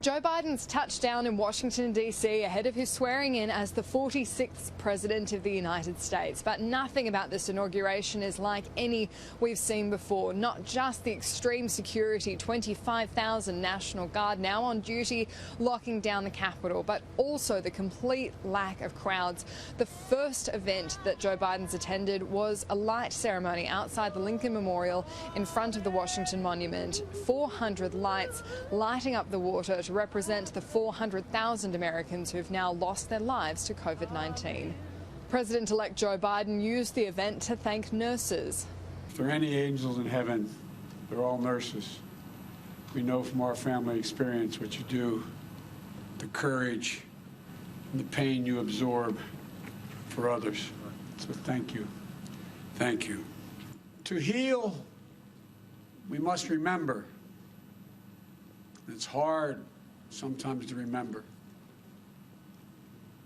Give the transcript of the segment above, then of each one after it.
Joe Biden's touchdown in Washington, D.C. ahead of his swearing in as the 46th President of the United States. But nothing about this inauguration is like any we've seen before. Not just the extreme security, 25,000 National Guard now on duty locking down the Capitol, but also the complete lack of crowds. The first event that Joe Biden's attended was a light ceremony outside the Lincoln Memorial in front of the Washington Monument. 400 lights lighting up the water to represent the 400,000 Americans who've now lost their lives to COVID-19. President-elect Joe Biden used the event to thank nurses. If there are any angels in heaven, they're all nurses. We know from our family experience what you do, the courage and the pain you absorb for others. So thank you. Thank you. To heal, we must remember. It's hard sometimes to remember,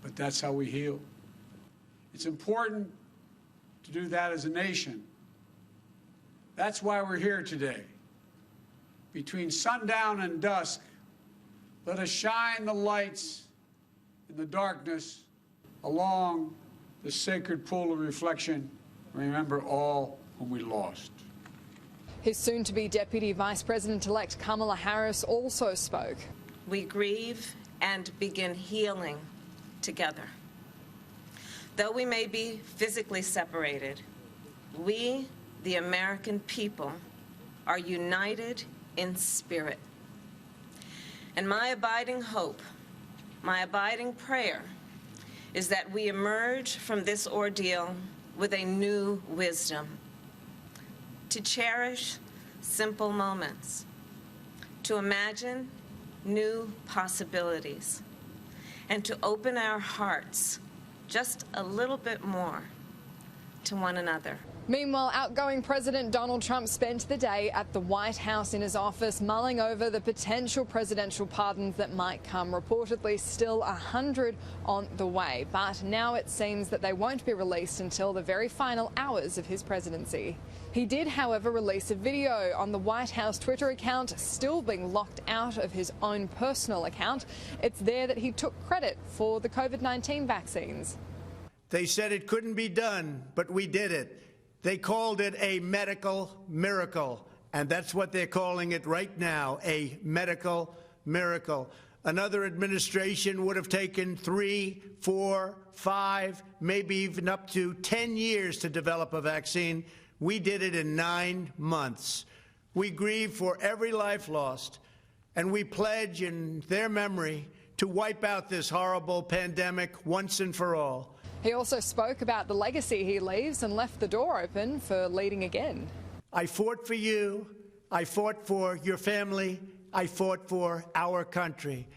but that's how we heal. It's important to do that as a nation. That's why we're here today. Between sundown and dusk, let us shine the lights in the darkness along the sacred pool of reflection. Remember all whom we lost. His soon-to-be Deputy Vice President-elect Kamala Harris also spoke. We grieve and begin healing together. Though we may be physically separated, we, the American people, are united in spirit. And my abiding hope, my abiding prayer, is that we emerge from this ordeal with a new wisdom, to cherish simple moments, to imagine new possibilities, and to open our hearts just a little bit more to one another. Meanwhile, outgoing President Donald Trump spent the day at the White House in his office mulling over the potential presidential pardons that might come. Reportedly still 100 on the way, but now it seems that they won't be released until the very final hours of his presidency. He did, however, release a video on the White House Twitter account, still being locked out of his own personal account. It's there that he took credit for the COVID-19 vaccines. They said it couldn't be done, but we did it. They called it a medical miracle, and that's what they're calling it right now, a medical miracle. Another administration would have taken 3, 4, 5, maybe even up to 10 years to develop a vaccine. We did it in 9 months. We grieve for every life lost, and we pledge in their memory to wipe out this horrible pandemic once and for all. He also spoke about the legacy he leaves and left the door open for leading again. I fought for you. I fought for your family. I fought for our country.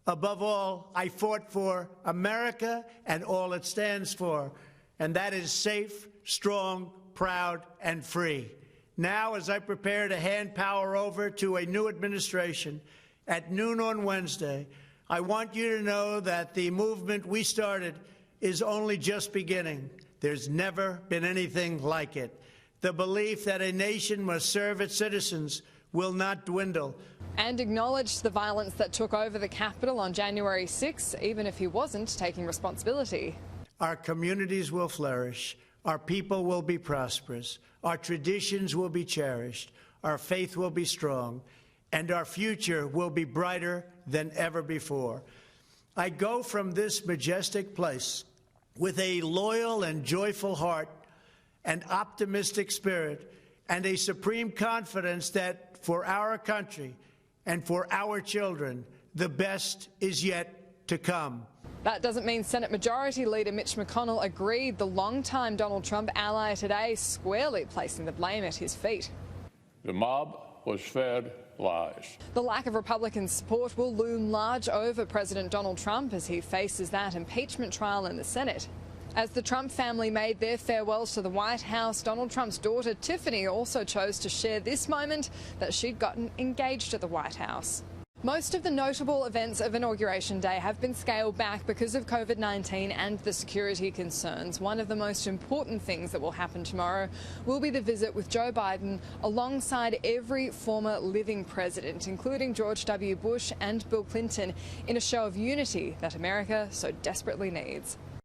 Above all, I fought for America and all it stands for, and that is safe, strong, proud, and free. Now, as I prepare to hand power over to a new administration at noon on Wednesday, I want you to know that the movement we started is only just beginning. There's never been anything like it. The belief that a nation must serve its citizens will not dwindle. And acknowledged the violence that took over the Capitol on January 6, even if he wasn't taking responsibility. Our communities will flourish. Our people will be prosperous. Our traditions will be cherished. Our faith will be strong. And our future will be brighter than ever before. I go from this majestic place with a loyal and joyful heart, an optimistic spirit, and a supreme confidence that for our country and for our children, the best is yet to come. That doesn't mean Senate Majority Leader Mitch McConnell agreed. The longtime Donald Trump ally today squarely placing the blame at his feet. The mob was fed lies. The lack of Republican support will loom large over President Donald Trump as he faces that impeachment trial in the Senate. As the Trump family made their farewells to the White House, Donald Trump's daughter Tiffany also chose to share this moment that she'd gotten engaged at the White House. Most of the notable events of Inauguration Day have been scaled back because of COVID-19 and the security concerns. One of the most important things that will happen tomorrow will be the visit with Joe Biden alongside every former living president, including George W. Bush and Bill Clinton, in a show of unity that America so desperately needs.